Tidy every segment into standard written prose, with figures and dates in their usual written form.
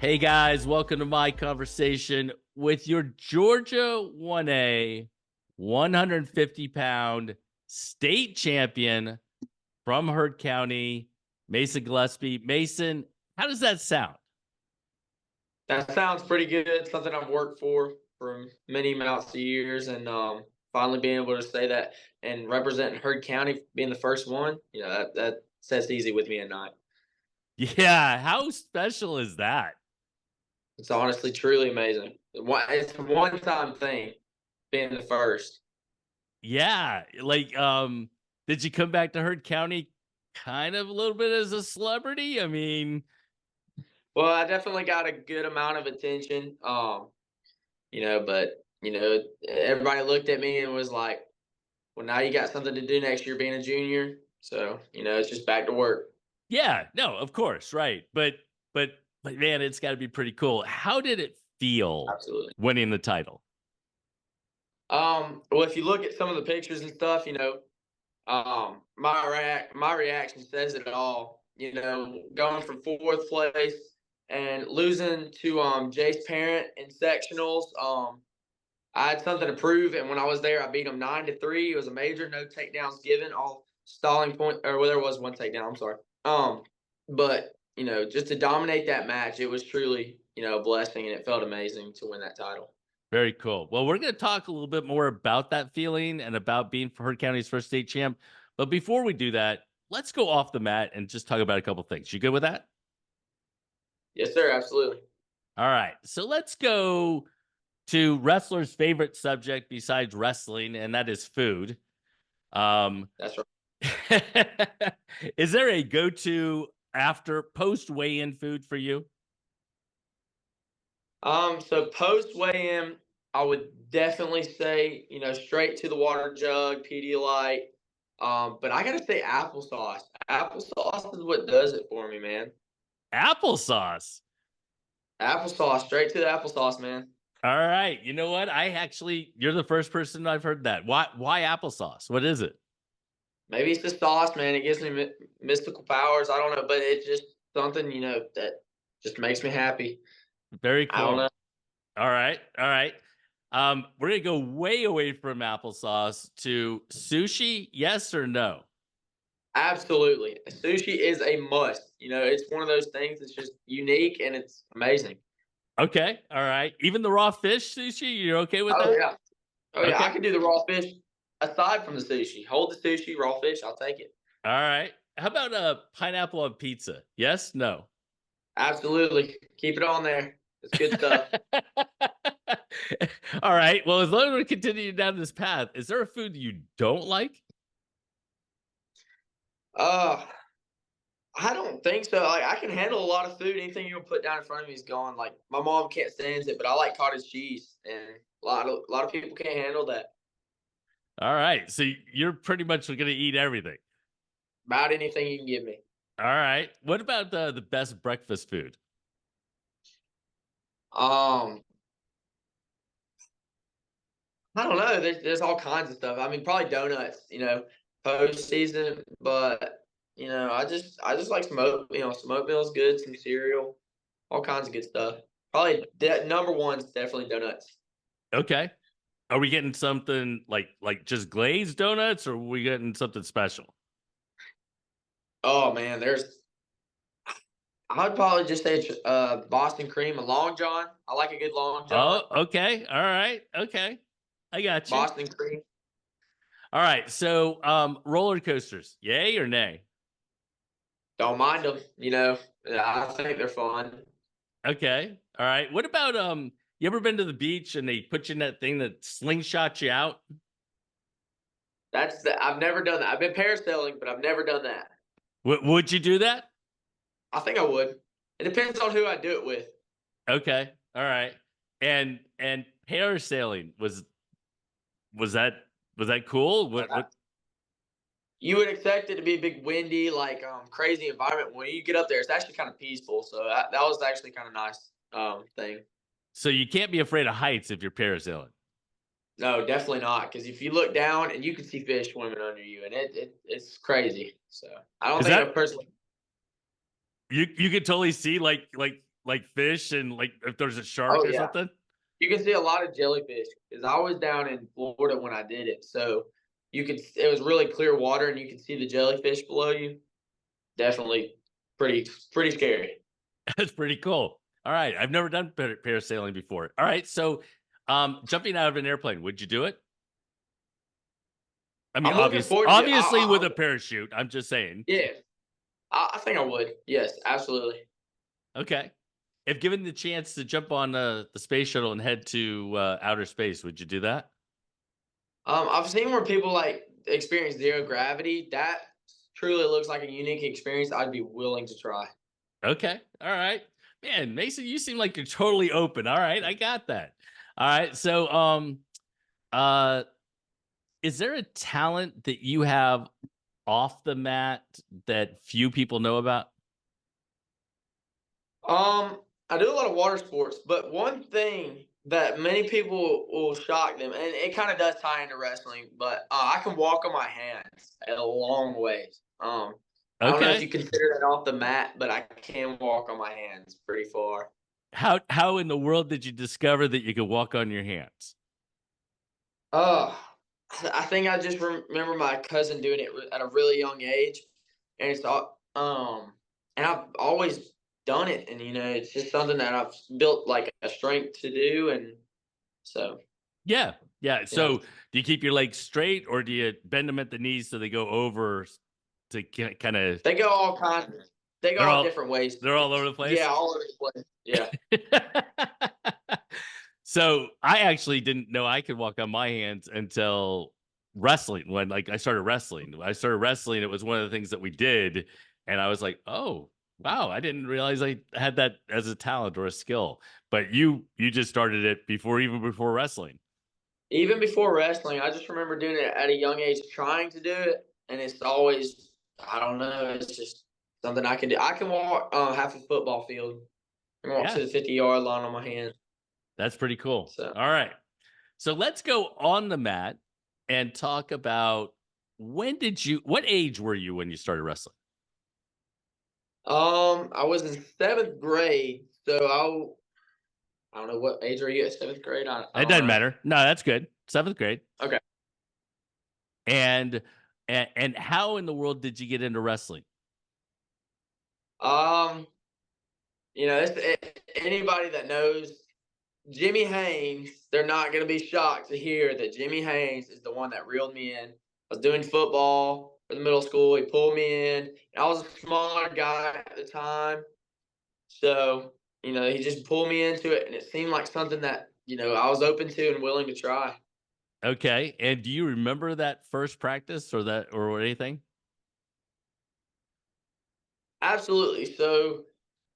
Hey guys, welcome to my conversation with your Georgia 1A 150-pound state champion from Hurt County, Mason Gillespie. Mason, how does that sound? That sounds pretty good. Something I've worked for many amounts of years, and finally being able to say that and representing Heard County, being the first one, that sets easy with me at night. Yeah, how special is that? It's honestly truly amazing. It's a one-time thing, being the first. Yeah, did you come back to Hurt County kind of a little bit as a celebrity? I mean, Well, I definitely got a good amount of attention, but everybody looked at me and was like, "Well, now you got something to do next year, being a junior." So it's just back to work. yeah, no, of course, right. But man, it's got to be pretty cool. How did it feel Absolutely. winning the title? Well, if you look at some of the pictures and stuff, my reaction says it all. Going from fourth place and losing to Jace Parent in sectionals. I had something to prove, and when I was there, I beat him 9-3. It was a major, no takedowns given, all stalling point, or well, there was one takedown. I'm sorry. But just to dominate that match, it was truly a blessing, and it felt amazing to win that title. Very cool. Well, we're going to talk a little bit more about that feeling and about being Heard County's first state champ. But before we do that, let's go off the mat and just talk about a couple things. You good with that? Yes, sir. Absolutely. All right. So let's go to wrestlers' favorite subject besides wrestling, and that is food. Um, That's right. is there a go-to after post weigh-in food for you? So post weigh in, I would definitely say, straight to the water jug, Pedialyte. But I gotta say applesauce. Applesauce is what does it for me, man. Applesauce. Applesauce, straight to the applesauce, man. All right. You know what? You're the first person I've heard that. Why applesauce? What is it? Maybe it's the sauce, man. It gives me mystical powers. I don't know, but it's just something, that just makes me happy. Very I don't know. cool. All right. All right. We're gonna go way away from applesauce to sushi. Yes or no? Absolutely. Sushi is a must. It's one of those things that's just unique and it's amazing. Okay. All right. Even the raw fish sushi, you're okay with Oh that? yeah. Oh yeah, I Okay. can do the raw fish aside from the sushi. Hold the sushi, raw fish, I'll take it. All right. How about a pineapple on pizza? Yes, no. Absolutely. Keep it on there. It's good stuff. All right. Well, as long as we're continuing down this path, is there a food you don't like? Uh I don't think so. Like I can handle a lot of food. Anything you put down in front of me is gone. Like my mom can't stand it, but I like cottage cheese, and a lot of people can't handle that. All right. So you're pretty much going to eat everything. About anything you can give me. All right. What about the best breakfast food? Um, I don't know. There's all kinds of stuff. I mean, probably donuts. Post season, but I just like smoke. Smoke meal's good. Some cereal, all kinds of good stuff. Probably number one's definitely donuts. Okay. Are we getting something like just glazed donuts, or are we getting something special? Oh man, I'd probably just say Boston cream, a long john. I like a good long Oh, john. okay. All right. Okay. I got you. Boston cream. All right. So, roller coasters, yay or nay? Don't mind them. I think they're fun. Okay. All right. What about you ever been to the beach and they put you in that thing that slingshots you out? I've never done that. I've been parasailing, but I've never done that. Would you do that? I think I would. It depends on who I do it with. Okay. All right. And parasailing was that was that cool? What You would expect it to be a big, windy, like crazy environment. When you get up there, it's actually kind of peaceful. So that was actually kind of nice thing. so you can't be afraid of heights if you're parasailing. No, definitely not. Because if you look down and you can see fish swimming under you, and it's crazy. So I don't Is think that I personally. you could totally see like like fish and like if there's a shark Oh or yeah, something? you can see a lot of jellyfish because I was down in Florida when I did it, so it was really clear water and you could see the jellyfish below you. Definitely pretty scary. That's pretty cool. All right. I've never done parasailing before. All right. So, jumping out of an airplane, would you do it? I mean, I'm looking forward to. obviously with a parachute. I'm just saying. Yeah, I think I would. Yes, absolutely. Okay. If given the chance to jump on the space shuttle and head to outer space, would you do that? I've seen where people like experience zero gravity. That truly looks like a unique experience. I'd be willing to try. Okay. All right. Man, Mason, you seem like you're totally open. All right. I got that. All right. So, uh, is there a talent that you have off the mat that few people know about? I do a lot of water sports, but one thing that many people will shock them, and it kind of does tie into wrestling, but I can walk on my hands a long ways. I don't know if Okay. you consider that off the mat, but I can walk on my hands pretty far. How in the world did you discover that you could walk on your hands? Uh, I think I just remember my cousin doing it at a really young age, and and I've always done it, and it's just something that I've built like a strength to do, and so Yeah. Yeah. yeah, So, do you keep your legs straight or do you bend them at the knees so they go over to kind of they go all kinds. They go they're all all different ways. they're all over the Yeah, place? all over the place. Yeah. So, I actually didn't know I could walk on my hands until wrestling when, like, I started wrestling. When I started wrestling, it was one of the things that we did, and I was like, "Oh, wow, I didn't realize I had that as a talent or a skill." But you just started it even before wrestling. Even before wrestling, I just remember doing it at a young age, trying to do it, and it's always I don't know. It's just something I can do. I can walk half a football field and walk to Yeah, the 50-yard line on my hands. that's pretty cool. So, All right. So, let's go on the mat and talk about what age were you when you started wrestling? I was in 7th grade, so I don't know what age are you at 7th grade. I It don't doesn't know. matter. No, that's good. 7th grade. Okay. And and how in the world did you get into wrestling? Um, anybody that knows Jimmy Haynes, they're not going to be shocked to hear that Jimmy Haynes is the one that reeled me in. I was doing football for the middle school. He pulled me in. I was a smaller guy at the time. So, he just pulled me into it. And it seemed like something that, I was open to and willing to try. Okay. And do you remember that first practice or anything? Absolutely. So,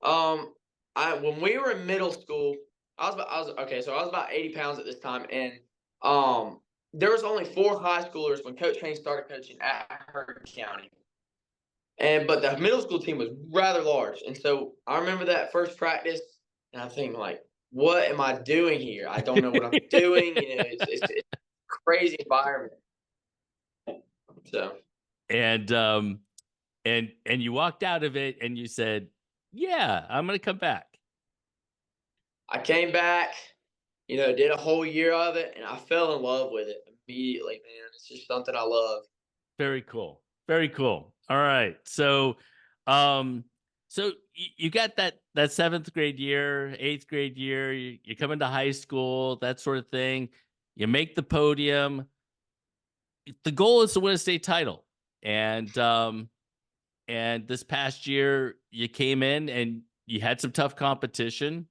um, I when we were in middle school, I was okay. So I was about 80 pounds at this time, and um, there was only 4 high schoolers when Coach Haynes started coaching at Hearn County, and but the middle school team was rather large, and so I remember that first practice, and I think like, what am I doing here? I don't know what I'm doing. It's a crazy environment. So And and you walked out of it and you said, "Yeah, I'm going to come back." I came back, did a whole year of it, and I fell in love with it immediately, man. It's just something I love. Very cool. Very cool. All right. So, um, you got that 7th grade year, 8th grade year, you come into high school, that sort of thing. You make the podium. The goal is to win a state title. And this past year you came in and you had some tough competition.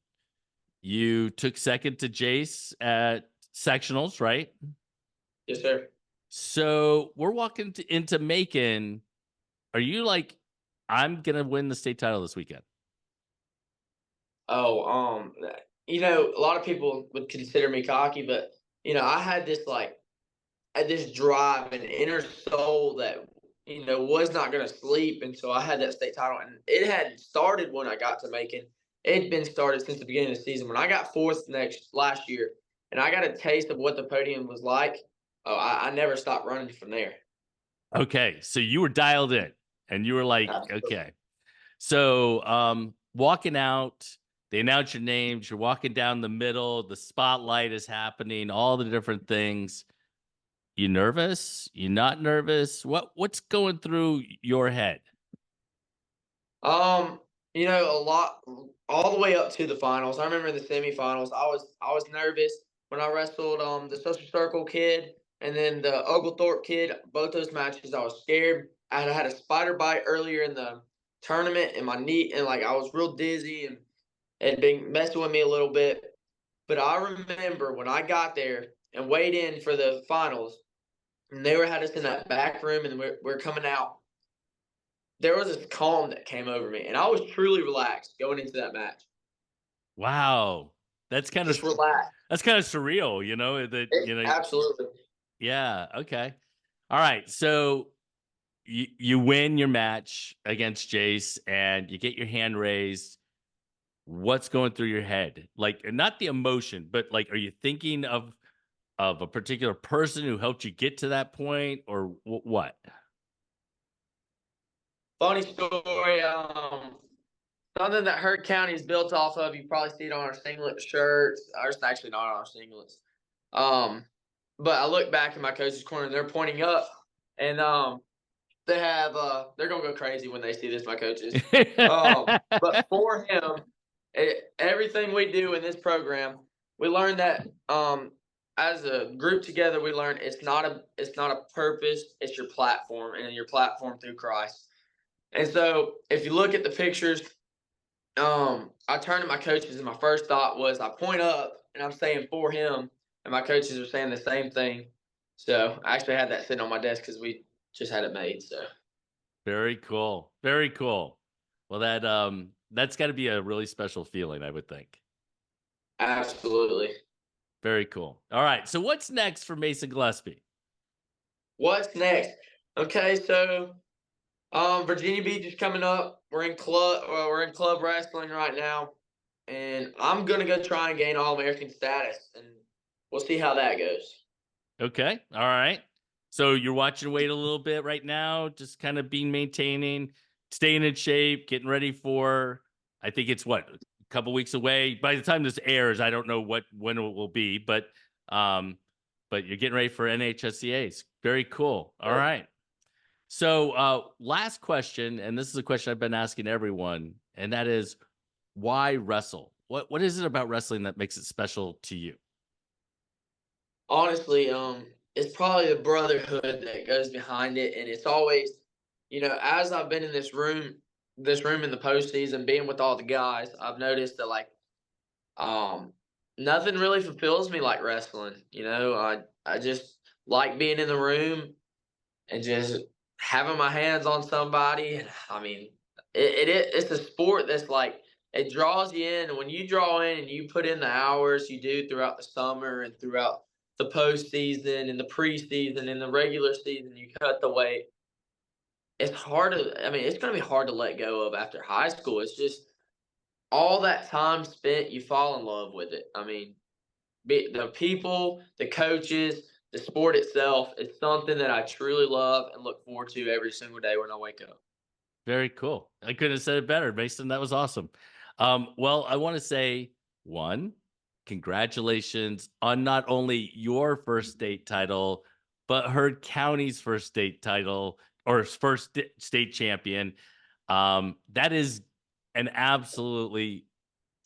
You took second to Jace at sectionals, right? Yes, sir. So we're walking into Macon. Are you like, I'm gonna win the state title this weekend? Oh, a lot of people would consider me cocky, but I had this drive and inner soul that was not going to sleep until I had that state title, and it had started when I got to Macon. It had been started since the beginning of the season when I got fourth last year, and I got a taste of what the podium was like. Oh, I never stopped running from there. Okay, so you were dialed in, and you were like, Absolutely. okay. So walking out, They announce your names. You're walking down the middle. The spotlight is happening. All the different things. You nervous? You not nervous? What's going through your head? Um, a lot all the way up to the finals. I remember in the semifinals, I was nervous when I wrestled the Social Circle kid and then the Oglethorpe kid. Both those matches, I was scared. I had a spider bite earlier in the tournament in my knee, and like I was real dizzy and it had been messing with me a little bit. But I remember when I got there and weighed in for the finals, and they were had us in that back room, and we're coming out. There was this calm that came over me, and I was truly relaxed going into that match. Wow. That's kind of Just relaxed. that's kind of surreal, that, Absolutely. yeah, okay. All right. So you win your match against Jace and you get your hand raised. What's going through your head? Like not the emotion, but like are you thinking of a particular person who helped you get to that point or what? Funny story. Something that Hurt County is built off of. You probably see it on our singlet shirts. Ours actually not on our singlets. Um, but I look back in my coach's corner and they're pointing up, and they're gonna go crazy when they see this. My coaches. But for him, everything we do in this program, we learn that as a group together, we learn it's not a purpose, it's your platform, and your platform through Christ. And so, if you look at the pictures, I turned to my coaches, and my first thought was I point up, and I'm saying for him, and my coaches are saying the same thing. So I actually had that sitting on my desk because we just had it made. So Very cool. Very cool. Well, that's got to be a really special feeling, I would think. absolutely. Very cool. All right. So what's next for Mason Gillespie? What's next? Okay, so Virginia Beach is coming up. We're in club wrestling right now, and I'm gonna go try and gain All American status, and we'll see how that goes. Okay. All right. So you're watching weight a little bit right now, just kind of maintaining, staying in shape, getting ready for, I think it's what, a couple weeks away. By the time this airs, I don't know when it will be, um, but you're getting ready for NHSCA's. Very cool. All right. So last question, and this is a question I've been asking everyone, and that is why wrestle? What is it about wrestling that makes it special to you? Honestly, it's probably the brotherhood that goes behind it, and it's always, as I've been in this room in the postseason, being with all the guys, I've noticed that um, nothing really fulfills me like wrestling. I just like being in the room and just having my hands on somebody. And I mean, it's a sport that's like it draws you in. And when you draw in and you put in the hours you do throughout the summer and throughout the postseason and the preseason and the regular season, you cut the weight. It's hard to. I mean, it's going to be hard to let go of after high school. It's just all that time spent. You fall in love with it. I mean, the people, the coaches, the sport itself is something that I truly love and look forward to every single day when I wake up. Very cool. I couldn't have said it better, Mason. That was awesome. Well, I want to say one, congratulations on not only your first state title, but Heard County's first state title or first state champion. That is an absolutely,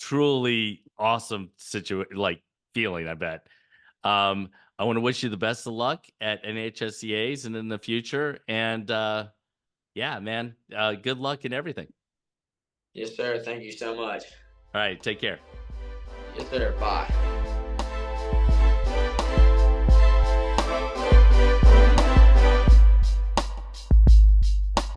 truly awesome situation, like feeling, I bet. I want to wish you the best of luck at NHSCA's and in the future. And yeah, man. Good luck in everything. Yes, sir. Thank you so much. All right. Take care. Yes, sir. Bye.